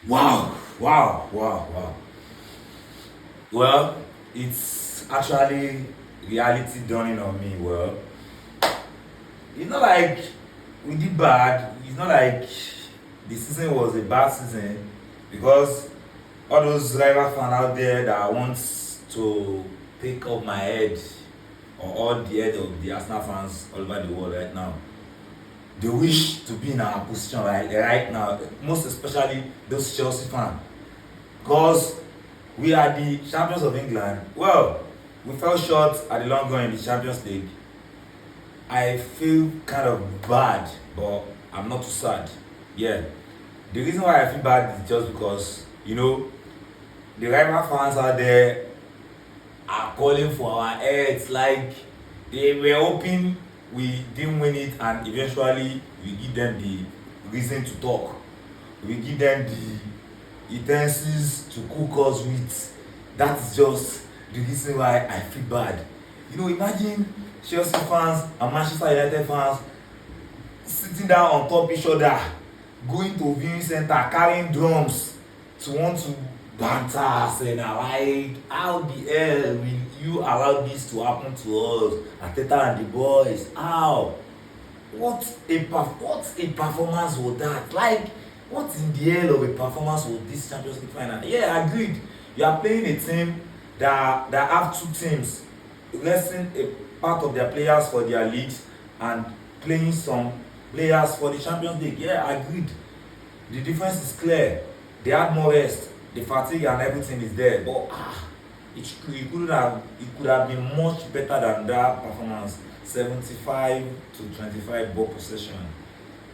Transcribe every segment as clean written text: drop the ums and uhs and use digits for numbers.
Wow, wow, wow, wow. Well, it's actually reality dawning on me. Well, it's not like we did bad. It's not like the season was a bad season because all those rival fans out there that wants to take up my head or all the head of the Arsenal fans all over the world right now. They wish to be in our position right now, most especially those Chelsea fans. Because we are the champions of England. Well, we fell short at the long run in the Champions League. I feel kind of bad, but I'm not too sad. Yeah. The reason why I feel bad is just because, the rival fans out there are calling for our heads. Like, they were hoping we didn't win it, and eventually we give them the reason to talk. We give them the utensils to cook us with. That's just the reason why I feel bad. Imagine Chelsea fans and Manchester United fans sitting down on top each other, going to viewing center, carrying drums to want to banter Arsenal. Like, how the hell will you allow this to happen to us? Ateta and the boys. How? What a performance was that? Like, what in the hell of a performance was this Champions League final? Yeah, agreed. You are playing a team that have two teams, resting a part of their players for their leagues and playing some players for the Champions League. Yeah, agreed. The difference is clear. They had more rest. The fatigue and everything is there, but it could have been much better than that performance. 75 to 25 ball possession.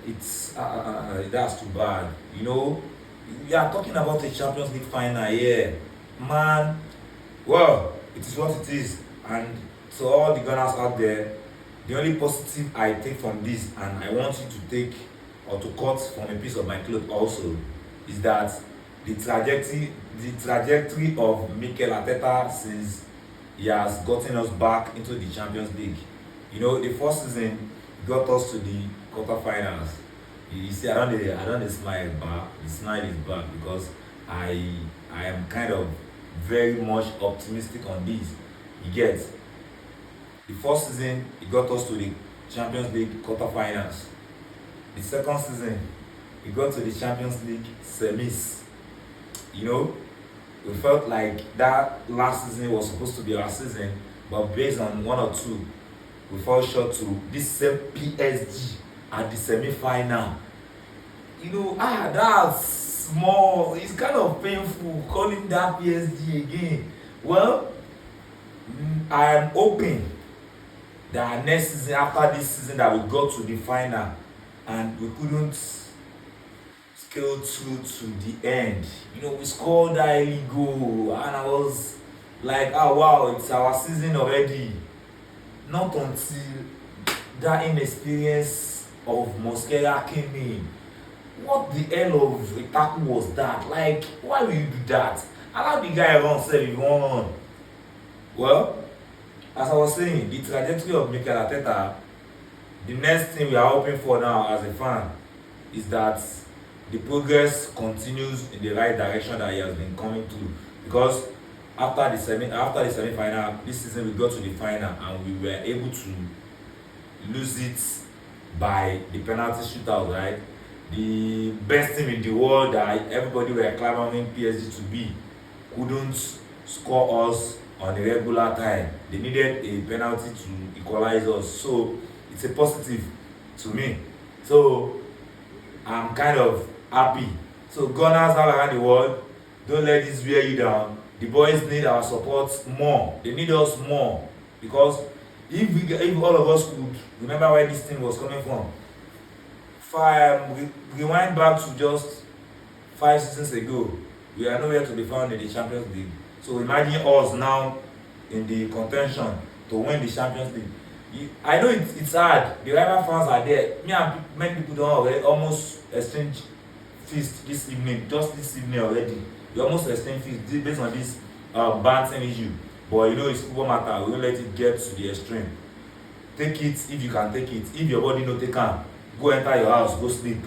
It's that's too bad. We are talking about a Champions League final here, man. Well, it is what it is, and to all the Gunners out there, the only positive I take from this, and I want you to take or to cut from a piece of my cloth also, is that the trajectory of Mikel Arteta since he has gotten us back into the Champions League. The first season got us to the quarterfinals. You see, I don't smile back. The smile is back because I am kind of very much optimistic on this. You get the first season, it got us to the Champions League quarterfinals. The second season, we got to the Champions League semis. We felt like that last season was supposed to be our season, but based on one or two, we fell short to this same PSG at the semi-final. That's small. It's kind of painful calling that PSG again. Well, I am hoping that next season, after this season, that we got to the final and we couldn't scale through to the end. We scored that early goal, and I was like, oh wow, it's our season already. Not until that inexperience of Mosquera came in. What the hell of a tackle was that? Like, why will you do that? Allow the guy run, sef if you wan run. Well, as I was saying, the trajectory of Mikel Arteta, the next thing we are hoping for now as a fan is that the progress continues in the right direction that he has been coming through. Because after the semi final, this season we got to the final and we were able to lose it by the penalty shootout, right? The best team in the world that everybody were clamoring PSG to be couldn't score us on a regular time. They needed a penalty to equalize us. So it's a positive to me. So I'm kind of happy. So Gunners all around the world, don't let this wear you down. The boys need our support more. They need us more because if all of us could remember where this thing was coming from, rewind back to just 5 seasons ago, we are nowhere to be found in the Champions League. So imagine us now in the contention to win the Champions League. I know it's hard. The rival fans are there. Me and many people don't already almost exchange fist this evening. Just this evening already. We almost exchange fist based on this banting issue. But it's football matter. We won't let it get to the extreme. Take it if you can take it. If your body no take am, go enter your house, go sleep.